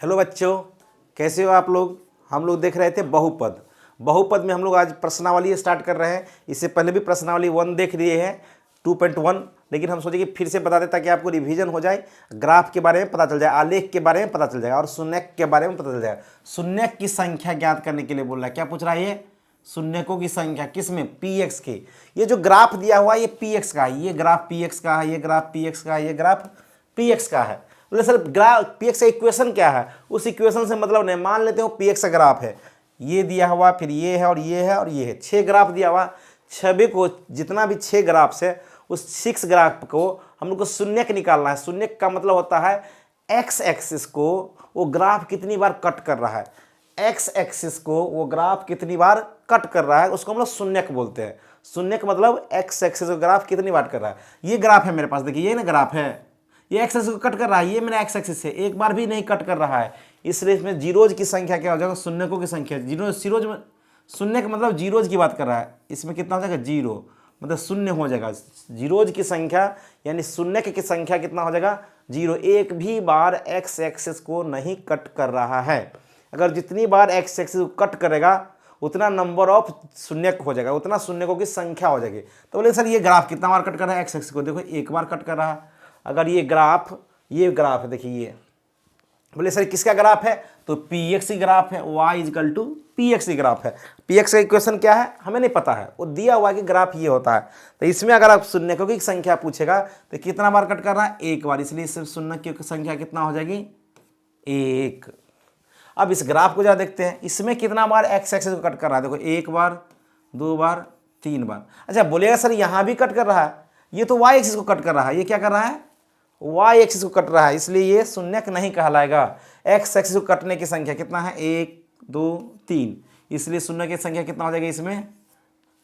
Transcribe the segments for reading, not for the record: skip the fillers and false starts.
Hello बच्चों, कैसे हो आप लोग। हम लोग देख रहे थे बहुपद। बहुपद में हम लोग आज प्रश्नावली स्टार्ट कर रहे हैं। इससे पहले भी प्रश्नावली 1 देख लिए हैं 2.1, लेकिन हम सोचे कि फिर से बता दें ताकि आपको रिवीजन हो जाए, ग्राफ के बारे में पता चल जाए, आलेख के बारे में पता चल जाएगा और शून्यक के बारे में पता चल जाएगा। शून्यक की संख्या ज्ञात करने के लिए बोल रहा है। क्या पूछ रहा है ये? शून्यकों की संख्या किसमें? पी एक्स के। ये जो ग्राफ दिया हुआ है ये पी एक्स का है, ये ग्राफ पी एक्स का है, ये ग्राफ पी एक्स का है, ये ग्राफ पी एक्स का है। बोले सर ग्राफ पी एक्स का इक्वेशन क्या है? उस इक्वेशन से मतलब नहीं, मान लेते हो पी एक्स का ग्राफ है, ये दिया हुआ, फिर ये है और ये है और ये है, 6 ग्राफ दिया हुआ। छवि को जितना भी 6 ग्राफ है उस 6 ग्राफ को हम लोग को शून्यक निकालना है। शून्यक का मतलब होता है एक्स एक्सिस को वो ग्राफ कितनी बार कट कर रहा है, एक्स एक्सिस को वो ग्राफ कितनी बार कट कर रहा है, उसको हम लोग शून्यक बोलते हैं। शून्यक मतलब एक्स एक्सिस को ग्राफ कितनी बार कर रहा है। ये ग्राफ है मेरे पास, देखिए ये ना ग्राफ है, ये एक्स एक्सिस को कट कर रहा है, ये मेरा एक्स एक्सिस है, एक बार भी नहीं कट कर रहा है, इसलिए इसमें जीरोज की संख्या क्या हो जाएगा? शून्यकों की संख्या। जीरोज में शून्य का मतलब जीरोज की बात कर रहा है, इसमें कितना हो जाएगा? जीरो, मतलब शून्य हो जाएगा। जीरोज की संख्या यानी शून्यक की संख्या कितना हो जाएगा? जीरो। एक भी बार एक्स एक्सिस को नहीं कट कर रहा है। अगर जितनी बार एक्स एक्सिस को कट करेगा उतना नंबर ऑफ शून्यक हो जाएगा, उतना शून्यकों की संख्या हो जाएगी। तो बोले सर ये ग्राफ कितना बार कट कर रहा है एक्स एक्सिस को? देखो एक बार कट कर रहा है। अगर ये ग्राफ है, देखिए ये, बोले सर किसका ग्राफ है? तो पी एक्स की ग्राफ है, y is equal to P x की ग्राफ है। पी एक्स का इक्वेशन क्या है हमें नहीं पता है, वो दिया हुआ है कि ग्राफ ये होता है। तो इसमें अगर आप शून्यकों की संख्या पूछेगा तो कितना बार कट कर रहा है? एक बार, इसलिए सिर्फ शून्यक की संख्या कितना हो जाएगी? 1। अब इस ग्राफ को जरा देखते हैं, इसमें कितना बार एक्स एक्सिस को कट कर रहा है? देखो एक बार, 2 बार, 3 बार। अच्छा बोलेगा सर यहाँ भी कट कर रहा है, ये तो वाई एक्सिस को कट कर रहा है, ये क्या कर रहा है? वाई एक्सिस को कट रहा है, इसलिए ये शून्यक नहीं कहलाएगा। एक्स एक्सिस को कटने की संख्या कितना है? 1, 2, 3, इसलिए शून्य की संख्या कितना हो जाएगा इसमें?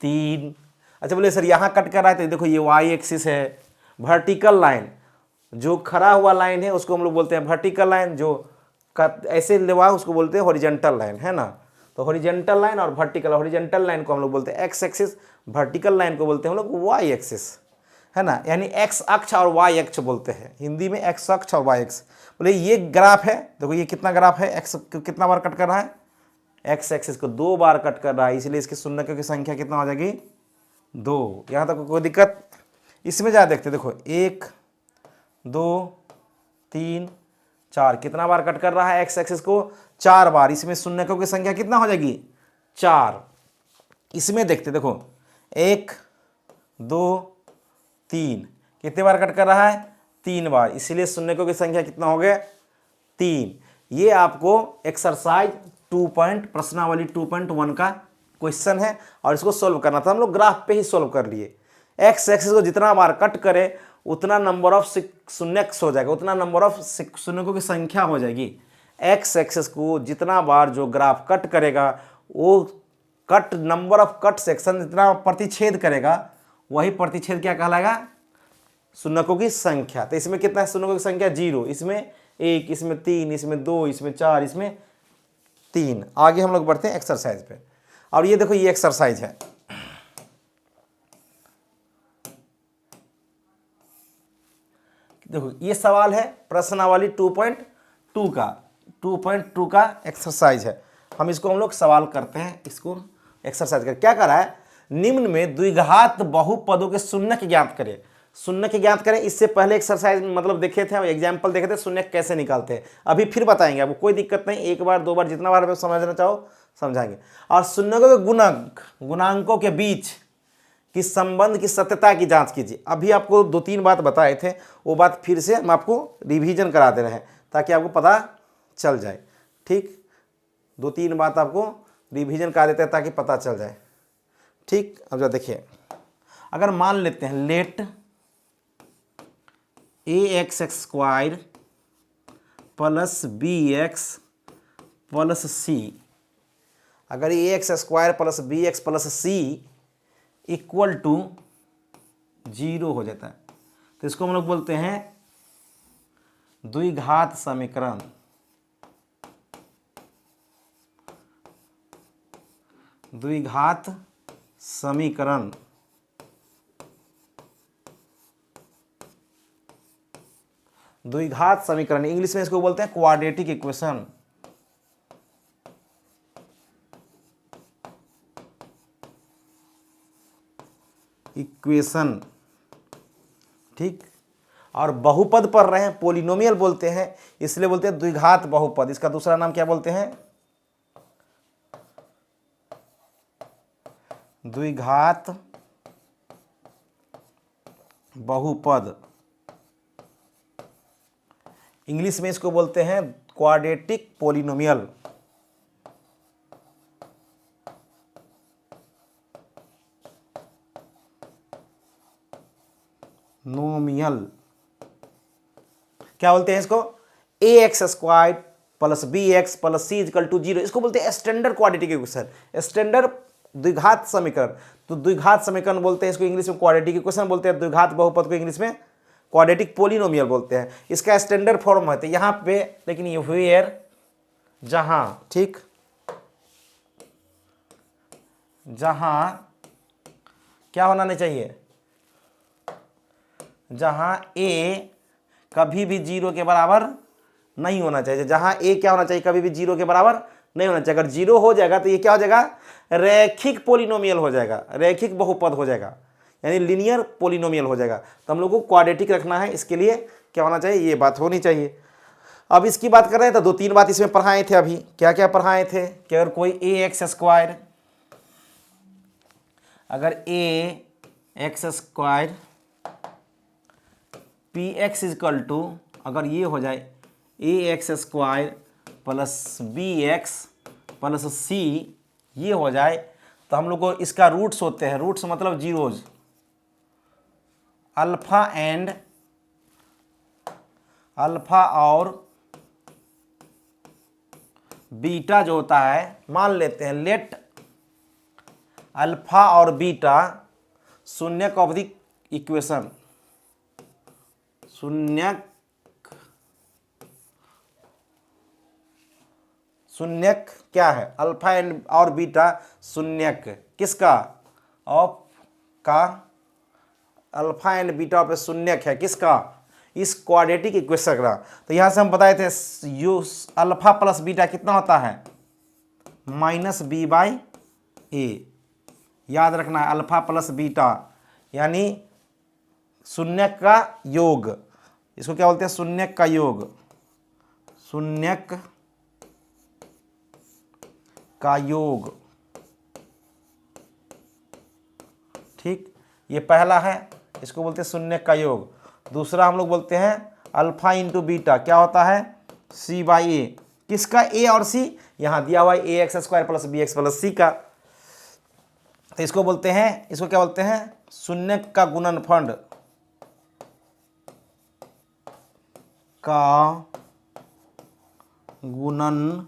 3। अच्छा बोले सर यहाँ कट कर रहा है, तो देखो ये वाई एक्सिस है, वर्टिकल लाइन, जो खड़ा हुआ लाइन है उसको हम लोग बोलते हैं वर्टिकल लाइन, जो ऐसे लेवा उसको बोलते हैं हॉरिजॉन्टल लाइन, है ना। तो हॉरिजॉन्टल लाइन और वर्टिकल, हॉरिजॉन्टल लाइन को हम लोग बोलते हैं एक्स एक्सिस, वर्टिकल लाइन को बोलते हैं हम लोग वाई एक्सिस, है ना। यानी एक्स अक्ष और वाई अक्ष बोलते हैं हिंदी में, एक्स अक्ष और वाई अक्ष। बोले ये ग्राफ है, देखो ये कितना ग्राफ है, एक्स कितना बार कट कर रहा है? एक्स एक्सिस को 2 बार कट कर रहा है, इसलिए इसकी शून्यकों की संख्या कितना हो जाएगी? 2। यहाँ तक कोई दिक्कत? इसमें जा देखते, देखो 1, 2, 3, 4, कितना बार कट कर रहा है एक्स एक्सिस को? 4 बार, इसमें शून्यकों की संख्या कितना हो जाएगी? 4। इसमें देखते, देखो 1, 2, 3, कितने बार कट कर रहा है? 3 बार, इसलिए शून्यकों की संख्या कितना हो गया? 3। ये आपको एक्सरसाइज प्रश्नावली 2.1 का क्वेश्चन है और इसको सोल्व करना था। हम लोग ग्राफ पे ही सोल्व कर लिए। एक्स एक्सिस को जितना बार कट करे उतना नंबर ऑफ शून्यक हो जाएगा, उतना नंबर ऑफ शून्यकों की संख्या हो जाएगी। एक्स एक्सिस को जितना बार जो ग्राफ कट करेगा वो cut number of cut section जितना प्रतिच्छेद करेगा वही प्रतिच्छेद क्या कहलाएगा? शून्यकों की संख्या। तो इसमें कितना है शून्यकों की संख्या? 0, इसमें 1, इसमें 3, इसमें 2, इसमें 4, इसमें 3। आगे हम लोग बढ़ते हैं एक्सरसाइज पे। और ये देखो ये एक्सरसाइज है, देखो ये सवाल है प्रश्नावली 2.2 का एक्सरसाइज है। हम इसको हम लोग सवाल करते हैं, इसको एक्सरसाइज कर क्या कर रहा है? निम्न में द्विघात बहुपदों के शून्यक ज्ञात करें। शून्यक ज्ञात करें, इससे पहले एक्सरसाइज मतलब देखे थे, एग्जाम्पल देखे थे शून्यक कैसे निकालते हैं, अभी फिर बताएंगे आपको, कोई दिक्कत नहीं, 1 बार 2 बार जितना बार आप समझना चाहो समझाएंगे। और शून्यकों के गुणांकों के बीच कि संबंध की सत्यता की जांच कीजिए। अभी आपको 2-3 बात बताए थे, वो बात फिर से हम आपको रिवीजन करा दे रहे हैं ताकि आपको पता चल जाए। ठीक, 2-3 बात आपको रिवीजन करा देते हैं ताकि पता चल जाए। ठीक, अब जरा देखिए, अगर मान लेते हैं let ax² plus bx plus c, अगर ax² plus bx plus c equal to 0 हो जाता है तो इसको हम लोग बोलते हैं द्विघात समीकरण। द्विघात समीकरण द्विघात समीकरण, इंग्लिश में इसको बोलते हैं क्वाड्रेटिक इक्वेशन। इक्वेशन, ठीक। और बहुपद पढ़ रहे हैं, पोलिनोमियल बोलते हैं, इसलिए बोलते हैं द्विघात बहुपद। इसका दूसरा नाम क्या बोलते हैं? द्विघात बहुपद। इंग्लिश में इसको बोलते हैं क्वाड्रेटिक पोलिनोमियल। नोमियल क्या बोलते हैं इसको? ax² plus bx plus c equal to 0, इसको बोलते हैं स्टैंडर्ड क्वाड्रेटिक इक्वेशन, स्टैंडर्ड द्विघात समीकरण। तो द्विघात समीकरण बोलते हैं इसको, इंग्लिश में क्वाड्रेटिक इक्वेशन बोलते हैं। द्विघात बहुपद को इंग्लिश में क्वाड्रेटिक पोलिनोमियल बोलते हैं। इसका स्टैंडर्ड फॉर्म है तो यहाँ पे, लेकिन ये वेयर, जहां, ठीक, जहां क्या होना नहीं चाहिए, जहां a कभी भी 0 के बराबर नहीं होना चाहिए। जहां a क्या होना चाहिए? कभी भी 0 के बराबर नहीं होना चाहिए। अगर 0 हो जाएगा तो ये क्या हो जाएगा? रैखिक पोलिनोमियल हो जाएगा, रैखिक बहुपद हो जाएगा, यानी लीनियर पोलिनोमियल हो जाएगा। तो हम लोग को क्वाड्रेटिक रखना है, इसके लिए क्या होना चाहिए? ये बात होनी चाहिए। अब इसकी बात कर रहे हैं तो 2-3 बात इसमें पढ़ाए थे अभी। क्या क्या पढ़ाए थे कि अगर कोई ax², अगर ax² px इक्वल टू, अगर ये हो जाए ax² plus bx plus c, ये हो जाए तो हम लोग को इसका रूट्स होते हैं, रूट्स मतलब जीरोज, अल्फा और बीटा जो होता है, मान लेते हैं लेट अल्फा और बीटा शून्यक अवधि इक्वेशन, शून्यक क्या है? अल्फा एंड और बीटा शून्यक किसका? ऑफ का, अल्फा एंड बीटा पे शून्यक है किसका? इस क्वाड्रेटिक इक्वेशन का। तो यहां से हम बताए थे यू अल्फा प्लस बीटा कितना होता है? -b/a। याद रखना है, अल्फा प्लस बीटा यानी शून्यक का योग, इसको क्या बोलते हैं? शून्यक का योग, शून्यक का योग, ठीक। ये पहला है, इसको बोलते हैं शून्यक का योग। दूसरा हम लोग बोलते हैं अल्फा इंटू बीटा, क्या होता है? c/a। किसका? a और c, यहां दिया हुआ है ax² plus bx plus c का। तो इसको बोलते हैं, इसको क्या बोलते हैं? शून्यक का गुणनफल, का गुणनफल।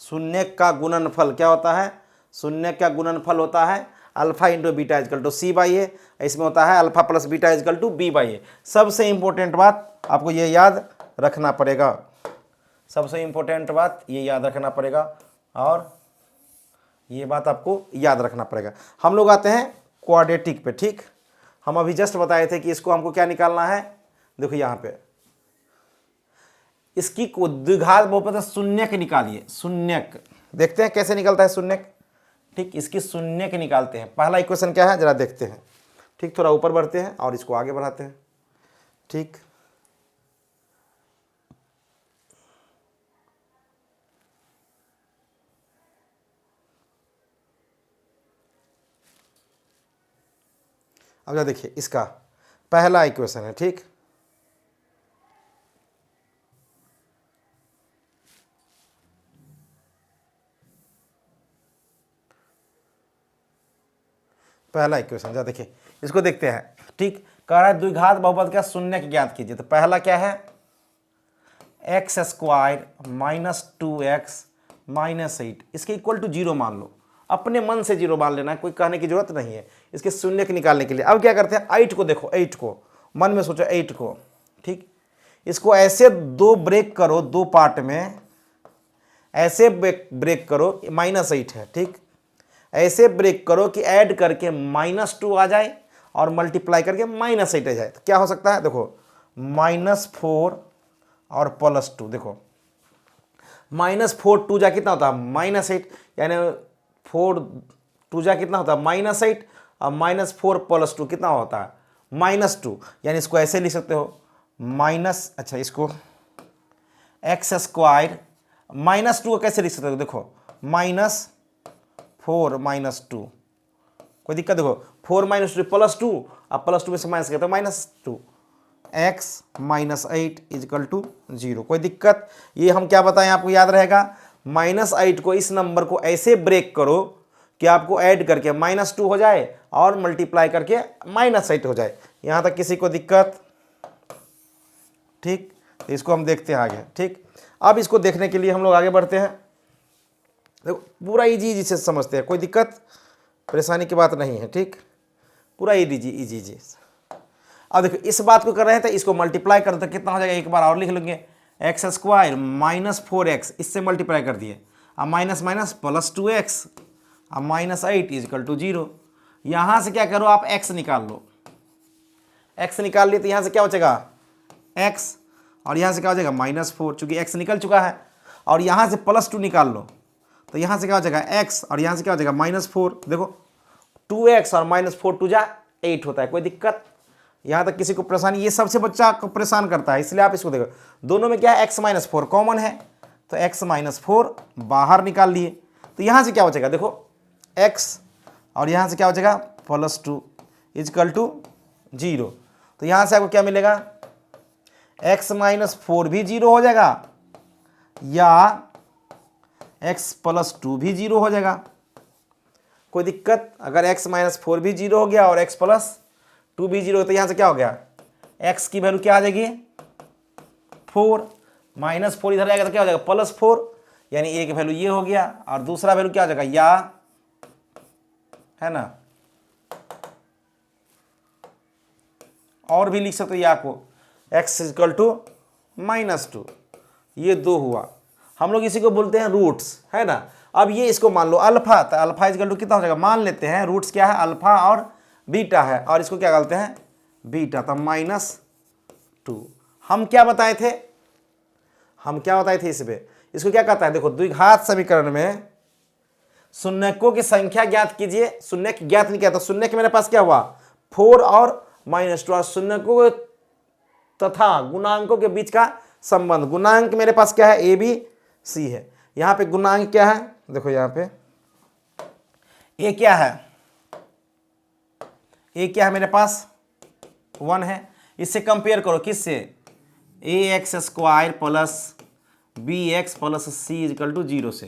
शून्यक का गुणनफल क्या होता है? शून्यक का गुणनफल होता है alpha into beta is equal to c/a। इसमें होता है alpha plus beta is equal to b/a। सबसे इंपॉर्टेंट बात आपको ये याद रखना पड़ेगा, सबसे इंपॉर्टेंट बात ये याद रखना पड़ेगा, और ये बात आपको याद रखना पड़ेगा। हम लोग आते हैं क्वाड्रेटिक पे, ठीक। हम अभी जस्ट बताए थे कि इसको हमको क्या निकालना है। देखो यहाँ पे इसकी द्विघात बहुपद शून्यक निकालिए, शून्यक। देखते हैं कैसे निकलता है शून्यक, ठीक। इसकी शून्यक निकालते हैं। पहला इक्वेशन क्या है जरा देखते हैं, ठीक। थोड़ा ऊपर बढ़ते हैं और इसको आगे बढ़ाते हैं, ठीक। अब जरा देखिए, इसका पहला इक्वेशन है, ठीक। पहला इक्वेशन जरा देखिए, इसको देखते हैं, ठीक। कह रहा है द्विघात बहुपद का शून्यक ज्ञात कीजिए। तो पहला क्या है? x² - 2x - 8, इसके इक्वल टू 0 मान लो। अपने मन से 0 मान लेना है, कोई कहने की जरूरत नहीं है इसके शून्यक निकालने के लिए। अब क्या करते हैं? 8 को देखो, 8 को मन में सोचो, 8 को, ठीक। इसको ऐसे दो ब्रेक करो, दो पार्ट में ऐसे ब्रेक करो, -8 है, ठीक। ऐसे ब्रेक करो कि ऐड करके -2 आ जाए और मल्टीप्लाई करके -8 आ जाए तो क्या हो सकता है, देखो -4 और +2, देखो -4 2 जा कितना होता है -8, यानी 4 2 जा कितना होता है -8 और -4 +2 कितना होता है -2, यानी इसको ऐसे लिख सकते हो अच्छा इसको x² -2 को कैसे लिख सकते हो, देखो -4 -2, कोई दिक्कत, देखो 4 - 2 +2 अब +2 में से माइनस किया तो -2, x -8 = 0, कोई दिक्कत। ये हम क्या बताएं आपको याद रहेगा, -8 को इस नंबर को ऐसे ब्रेक करो कि आपको ऐड करके -2 हो जाए और मल्टीप्लाई करके -8 हो जाए। यहाँ तक किसी को दिक्कत, ठीक, तो इसको हम देखते हैं आगे। ठीक, अब इसको देखने के लिए हम लोग आगे बढ़ते हैं। देखो पूरा इजी से समझते हैं, कोई दिक्कत परेशानी की बात नहीं है। ठीक, पूरा इजी। अब देखो इस बात को कर रहे हैं तो इसको मल्टीप्लाई कर दो तो कितना हो जाएगा, एक बार और लिख लेंगे, x² -4x, इससे मल्टीप्लाई कर दिए, अब माइनस माइनस +2x, अब -8 = 0। यहाँ से क्या करो आप x निकाल लो, x निकाल लिए तो यहाँ से क्या बचेगा x, और यहाँ से क्या हो जाएगा -4, चूंकि x निकल चुका है, और यहाँ से +2 निकाल लो तो यहाँ से क्या हो जाएगा x, और यहाँ से क्या हो जाएगा -4, देखो 2x और -4 2 जा 8 होता है, कोई दिक्कत। यहाँ तक किसी को परेशानी, ये सबसे बच्चा को परेशान करता है, इसलिए आप इसको देखो, दोनों में क्या है x -4 कॉमन है, तो x -4 बाहर निकाल लिए, तो यहाँ से क्या बचेगा, देखो x, और यहाँ से क्या बचेगा +2 = 0, तो यहाँ से आपको क्या मिलेगा, x -4 भी 0 हो जाएगा या x +2 भी 0 हो जाएगा, कोई दिक्कत। अगर x -4 भी 0 हो गया और x +2 भी 0 तो यहाँ से क्या हो गया, x की वैल्यू क्या आ जाएगी 4, -4 इधर आएगा तो क्या हो जाएगा +4, यानी एक वैल्यू ये हो गया, और दूसरा वैल्यू क्या हो जाएगा या, है ना, और भी लिख सकते हो या को, x = -2, ये 2 हुआ। हम लोग इसी को बोलते हैं रूट्स, है ना। अब ये इसको मान लो अल्फा, तो अल्फा = कितना हो जाएगा, मान लेते हैं रूट्स क्या है अल्फा और बीटा है, और इसको क्या बोलते हैं बीटा, तो -2। हम क्या बताए थे इस पे, इसको क्या कहता है, देखो द्विघात समीकरण में शून्यकों की संख्या ज्ञात कीजिए, शून्यक ज्ञात नहीं किया तो शून्यक मेरे पास क्या हुआ 4 और -2, और शून्यकों तथा गुणांकों के बीच का संबंध, गुणांक मेरे पास क्या है ABC है, यहाँ पे गुणांक क्या है, देखो यहाँ पे A क्या है मेरे पास 1 है, इससे कंपेयर करो किससे, ax² + bx + c = 0 से।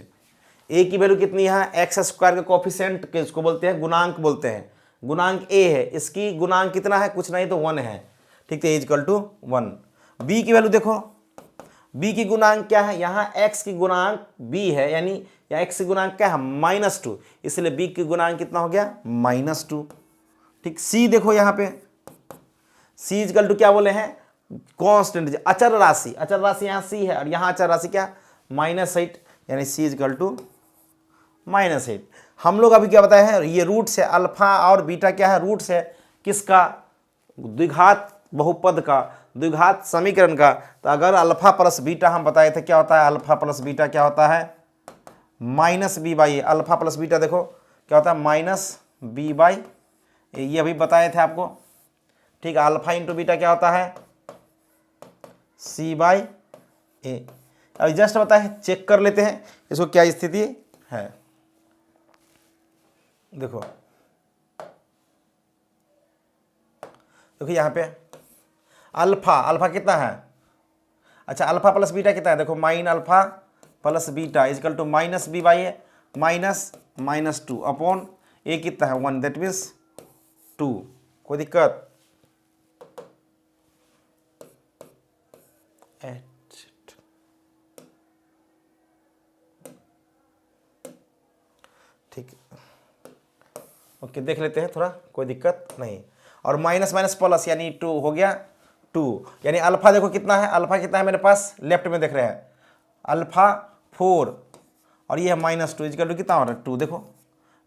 a की वैल्यू कितनी है, x² के कोफिशिएंट के इसको बोलते हैं गुणांक बोलते हैं, गुणांक a है, इसकी गुणांक कितना है, कुछ नहीं तो 1 है, ठीक है, a = 1। b की वैल्यू देखो, b की गुणांक क्या है, यहाँ x की गुणांक b है, यानी या x की गुणांक क्या है -2, इसलिए b की गुणांक कितना हो गया -2, ठीक। c देखो यहाँ पे, c = क्या बोले हैं कांस्टेंट, अचर राशि यहाँ c है, और यहाँ अचर राशि क्या -8, यानी c = -8। हम लोग अभी क्या बताए हैं, ये रूट्स है अल्फा और बीटा, क्या है रूट्स है किसका, द्विघात बहुपद का, द्विघात समीकरण का। तो अगर अल्फा + बीटा हम बताए थे क्या होता है, अल्फा + बीटा क्या होता है -b/a, अल्फा + बीटा देखो क्या होता है -b/a, ये अभी बताए थे आपको, ठीक है। अल्फा × बीटा क्या होता है c/a। अभी जस्ट बताए, चेक कर लेते हैं इसको क्या स्थिति है, देखो यहाँ पे अल्फा कितना है, अच्छा अल्फा + बीटा कितना है, देखो -α + बीटा = -b/a -2 अपॉन a कितना है 1, दैट मीन्स 2, कोई दिक्कत। ठीक, ओके, देख लेते हैं थोड़ा, कोई दिक्कत नहीं। और माइनस माइनस प्लस यानी 2 हो गया 2, यानी अल्फा देखो कितना है, अल्फा कितना है मेरे पास लेफ्ट में देख रहे हैं, अल्फा 4 और ये है -2 = कितना हो रहा है 2, देखो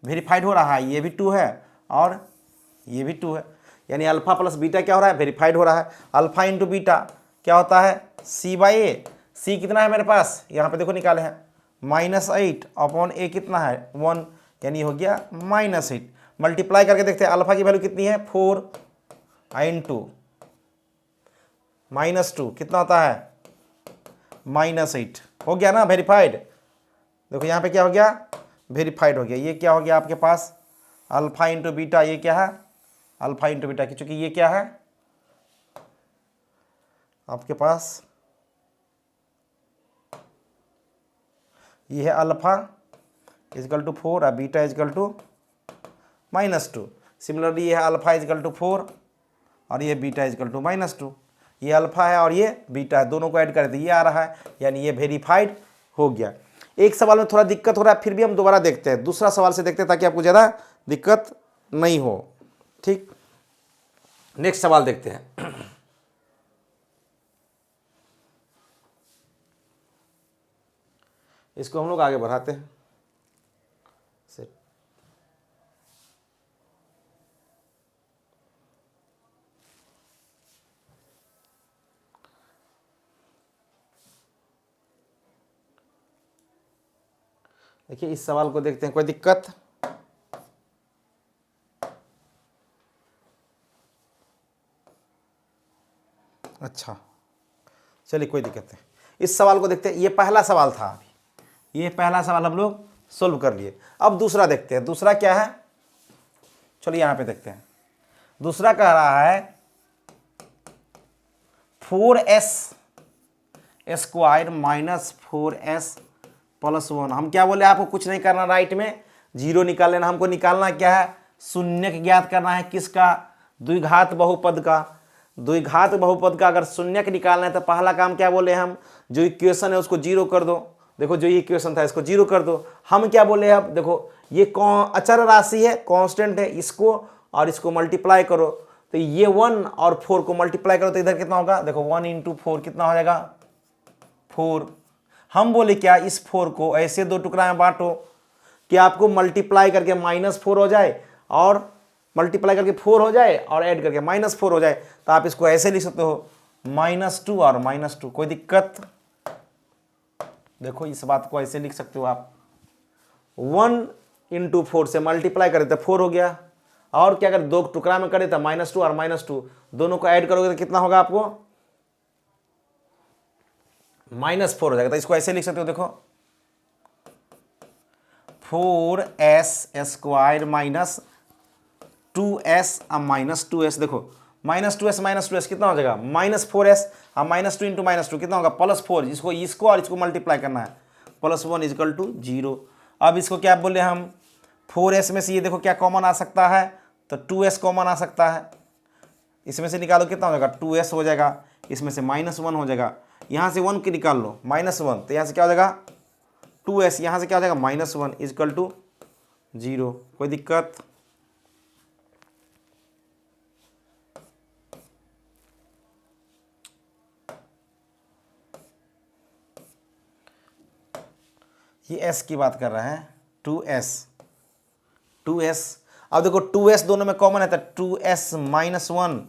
वेरीफाइड हो रहा है, ये भी 2 है और ये भी 2 है। यानी अल्फा प्लस बीटा क्या हो रहा है, वेरीफाइड हो रहा है। अल्फा इंटू बीटा क्या होता है, सी बाई ए। सी कितना है मेरे पास, यहाँ पे देखो निकाले हैं, -8 अपॉन ए कितना है 1, यानी हो गया -8। मल्टीप्लाई करके देखते हैं अल्फा की वैल्यू कितनी है 4 इंटू -2 कितना होता है -8, हो गया ना वेरीफाइड। देखो यहाँ पे क्या हो गया, वेरीफाइड हो गया। ये क्या हो गया आपके पास, अल्फा इंटू बीटा, ये क्या है अल्फा इंटू बीटा, क्योंकि ये क्या है आपके पास, ये है अल्फा इजकल टू 4 और बीटा इजकल टू -2। सिमिलरली ये है अल्फा इजकल टू 4 और ये बीटा इजकल टू -2। ये अल्फा है और ये बीटा है, दोनों को ऐड कर देते ये आ रहा है, यानी ये वेरीफाइड हो गया। एक सवाल में थोड़ा दिक्कत हो रहा है, फिर भी हम दोबारा देखते हैं, दूसरा सवाल से देखते हैं ताकि आपको ज़्यादा दिक्कत नहीं हो। ठीक, नेक्स्ट सवाल देखते हैं। इसको हम लोग आगे बढ़ाते हैं। सेट, देखिए इस सवाल को देखते हैं, कोई दिक्कत, अच्छा चलिए कोई दिक्कत नहीं। इस सवाल को देखते हैं, ये पहला सवाल था, अभी ये पहला सवाल हम लोग सोल्व कर लिए। अब दूसरा देखते हैं, दूसरा क्या है, चलिए यहाँ पे देखते हैं। दूसरा कह रहा है 4s square minus 4s plus 1। हम क्या बोले आपको, कुछ नहीं करना, राइट में जीरो निकाल लेना। हमको निकालना क्या है, शून्य ज्ञात करना है, किसका, द्विघात बहुपद का। द्विघात बहुपद का अगर शून्य निकालना है तो पहला काम क्या बोले हम, जो इक्वेशन है उसको जीरो कर दो। देखो जो ये इक्वेशन था इसको जीरो कर दो। हम क्या बोले अब, देखो ये अचर राशि है, कांस्टेंट है, इसको और इसको मल्टीप्लाई करो तो ये 1 और 4 को मल्टीप्लाई करो तो इधर कितना होगा, देखो 1 इंटू 4 कितना हो जाएगा 4। हम बोले क्या, इस 4 को ऐसे दो टुकड़ा में बांटो कि आपको मल्टीप्लाई करके -4 हो जाए और मल्टीप्लाई करके 4 हो जाए और ऐड करके -4 हो जाए। तो आप इसको ऐसे लिख सकते हो -2 और -2, कोई दिक्कत। देखो इस बात को ऐसे लिख सकते हो आप, 1 इंटू 4 से मल्टीप्लाई करें तो 4 हो गया, और क्या अगर दो टुकड़ा में करें तो -2 और -2 दोनों को ऐड करोगे तो कितना होगा आपको, -4 हो जाएगा। तो इसको ऐसे लिख सकते हो, देखो 4s square minus 2s -2s, देखो -2s कितना हो जाएगा -4s और -2 इंटू -2 कितना होगा +4। इसको और इसको मल्टीप्लाई करना है, +1 इजकल टू 0। अब इसको क्या बोले हम, 4s में से ये देखो क्या कॉमन आ सकता है, तो 2s कॉमन आ सकता है। इसमें से निकालो कितना हो जाएगा 2s हो जाएगा, इसमें से -1 हो जाएगा, यहाँ से 1 की निकाल लो -1, तो यहाँ से क्या हो जाएगा 2s, यहाँ से क्या हो जाएगा -1 इजकल टू 0, कोई दिक्कत। ये s की बात कर रहे हैं, 2s। अब देखो 2s दोनों में कॉमन है तो 2s -1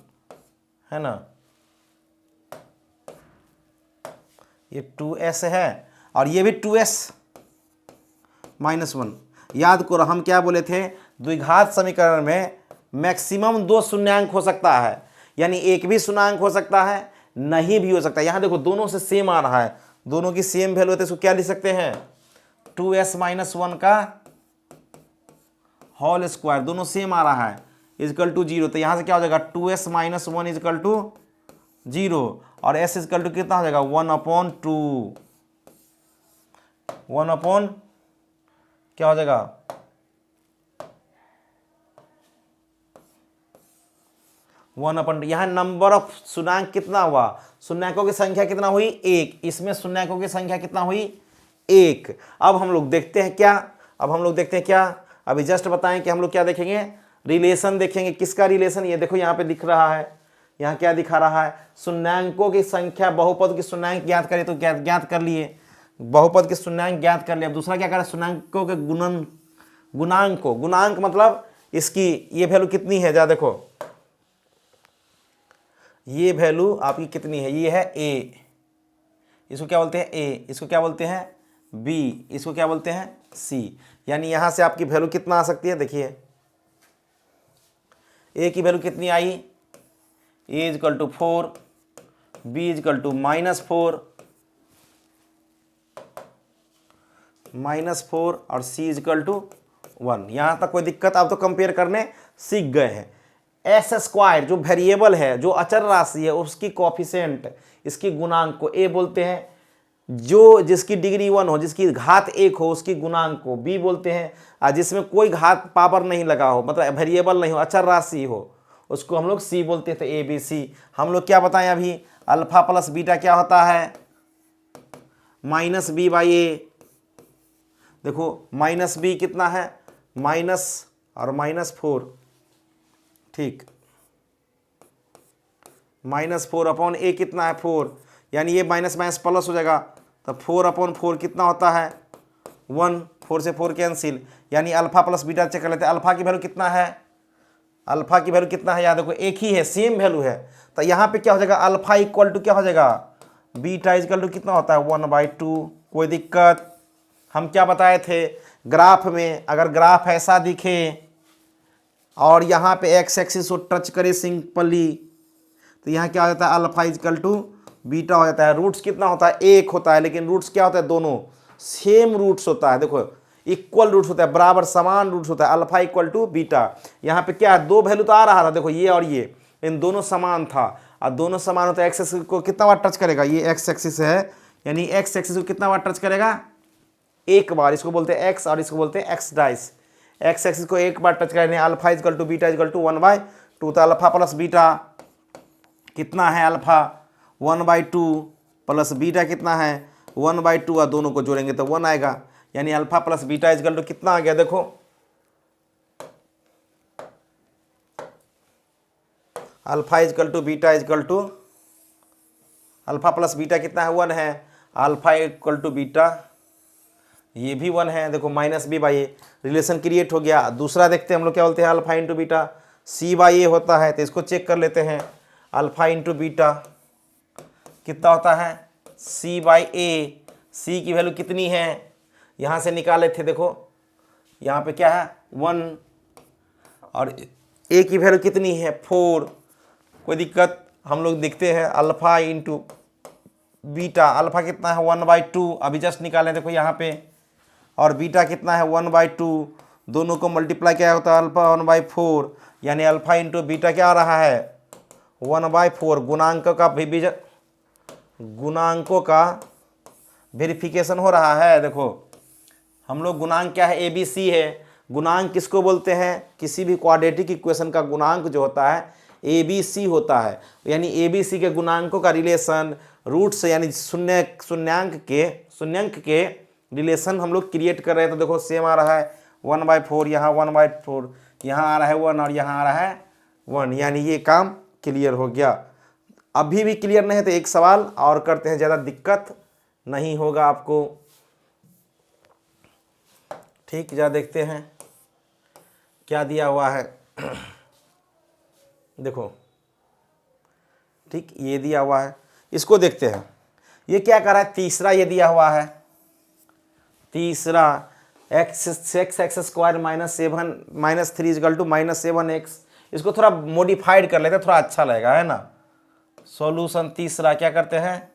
है ना, ये 2s है और ये भी 2s -1। याद करो हम क्या बोले थे, द्विघात समीकरण में मैक्सिमम 2 शून्यांक हो सकता है, यानी एक भी शून्यांक हो सकता है, नहीं भी हो सकता है। यहाँ देखो दोनों से सेम आ रहा है, दोनों की सेम वैल्यू है तो इसको क्या लिख सकते हैं 2s -1 का होल स्क्वायर, दोनों सेम आ रहा है इजकल टू 0। तो यहाँ से क्या हो जाएगा 2s -1 इजकल टू 0 और s इजकल टू कितना हो जाएगा 1/2, 1 अपॉन क्या हो जाएगा 1/2। यहाँ नंबर ऑफ शून्यांक कितना हुआ, शून्यांकों की संख्या कितना हुई 1, इसमें शून्यांकों की संख्या कितना हुई 1। अब हम लोग देखते हैं क्या, अभी जस्ट बताएं कि हम लोग क्या देखेंगे, रिलेशन देखेंगे। किसका रिलेशन, ये देखो यहाँ पे दिख रहा है, यहाँ क्या दिखा रहा है, शून्यांकों की संख्या, बहुपद की शून्यांक ज्ञात करें तो ज्ञात कर लिए, बहुपद के शून्यांक ज्ञात कर लिए। अब दूसरा क्या करें, शून्यांकों के गुणांक मतलब इसकी ये वैल्यू कितनी है, जा देखो ये वैल्यू आपकी कितनी है, ये है ए, इसको क्या बोलते हैं ए, इसको क्या बोलते हैं बी, इसको क्या बोलते हैं सी। यानी यहाँ से आपकी वैल्यू कितना आ सकती है, देखिए ए की वैल्यू कितनी आई, a equal to 4, b equal to -4 और सी इजकल टू 1। यहाँ तक कोई दिक्कत, आप तो कंपेयर करने सीख गए हैं। एस स्क्वायर जो वेरिएबल है, जो अचर राशि है, उसकी कोफिशिएंट, इसकी गुणांक को ए बोलते हैं। जो जिसकी डिग्री 1 हो, जिसकी घात 1 हो, उसकी गुणांक को बी बोलते हैं। और जिसमें कोई घात पावर नहीं लगा हो, मतलब वेरिएबल नहीं हो, अचर राशि हो, उसको हम लोग सी बोलते थे, ए बी सी। हम लोग क्या बताएं अभी, अल्फा प्लस बीटा क्या होता है, -b/a। देखो -b कितना है, माइनस और -4, ठीक, -4/a कितना है 4, यानी ये माइनस माइनस प्लस हो जाएगा, तो 4/4 कितना होता है 1, 4 से 4 कैंसिल, यानी अल्फा प्लस बीटा चेक कर लेते हैं। अल्फा की वैल्यू कितना है, अल्फा की वैल्यू कितना है, याद रखो एक ही है, सेम वैल्यू है। तो यहाँ पे क्या हो जाएगा, अल्फा इक्वल टू क्या हो जाएगा, बीटा इक्वल टू कितना होता है 1/2। कोई दिक्कत, हम क्या बताए थे ग्राफ में, अगर ग्राफ ऐसा दिखे और यहाँ पे एक्स एक्सिस को टच करे सिंपली, तो यहाँ क्या हो जाता है, अल्फा इक्वल टू बीटा हो जाता है। रूट्स कितना होता है, एक होता है, लेकिन रूट्स क्या होता है, दोनों सेम रूट्स होता है। देखो इक्वल रूट्स होता है, बराबर समान रूट्स होता है। अल्फा इक्वल टू बीटा, यहाँ पे क्या है, दो वैल्यू तो आ रहा था, देखो ये और ये, इन दोनों समान था, और दोनों समान होता है। एक्स एक्सिस को कितना बार टच करेगा, ये एक्स एक्सिस है, यानी एक्स एक्सिस को कितना बार टच करेगा, एक बार। इसको बोलते हैं एक्स और इसको बोलते हैं एक्स डाइस। एक्स एक्सिस को एक बार टच करें, alpha equal to beta equal to 1/2। तो अल्फा प्लस बीटा कितना है, अल्फा 1/2 प्लस बीटा कितना है 1/2, और दोनों को जोड़ेंगे तो 1 आएगा, यानी alpha plus beta equal to कितना आ गया, देखो alpha equal to beta equal to, alpha plus beta कितना है 1 है, अल्फा इक्वल टू बीटा ये भी 1 है। देखो -b/a रिलेशन क्रिएट हो गया। दूसरा देखते हैं हम लोग क्या बोलते हैं, अल्फा इंटू बीटा c/a होता है, तो इसको चेक कर लेते हैं। अल्फा इंटू बीटा कितना होता है c/a, c की वैल्यू कितनी है, यहाँ से निकाले थे, देखो यहाँ पे क्या है 1, और a की वैल्यू कितनी है 4। कोई दिक्कत, हम लोग देखते हैं अल्फा इंटू बीटा, अल्फा कितना है 1/2, अभी जस्ट निकालें, देखो यहाँ पे, और बीटा कितना है 1/2, दोनों को मल्टीप्लाई क्या होता है, अल्फा 1/4, यानी अल्फा इंटू बीटा क्या आ रहा है 1/4। गुणांकों का वेरिफिकेशन हो रहा है। देखो हम लोग गुणांक क्या है, ABC है। गुणांक किसको बोलते हैं, किसी भी क्वाड्रेटिक इक्वेशन का गुणांक जो होता है ABC होता है, यानी ABC के गुणांकों का रिलेशन रूट से, यानी शून्यांक के रिलेशन हम लोग क्रिएट कर रहे हैं। तो देखो सेम आ रहा है 1/4, यहाँ 1/4, यहाँ आ रहा है 1 और यहाँ आ रहा है 1, यानी ये काम क्लियर हो गया। अभी भी क्लियर नहीं है तो एक सवाल और करते हैं, ज़्यादा दिक्कत नहीं होगा आपको, ठीक। जा देखते हैं क्या दिया हुआ है, देखो ठीक, ये दिया हुआ है, इसको देखते हैं। ये क्या कर रहा है, तीसरा ये दिया हुआ है, तीसरा x square -3 equal to -7x। इसको थोड़ा मॉडिफाइड कर लेते हैं, थोड़ा अच्छा लगेगा, है ना। सॉल्यूशन तीसरा क्या करते हैं,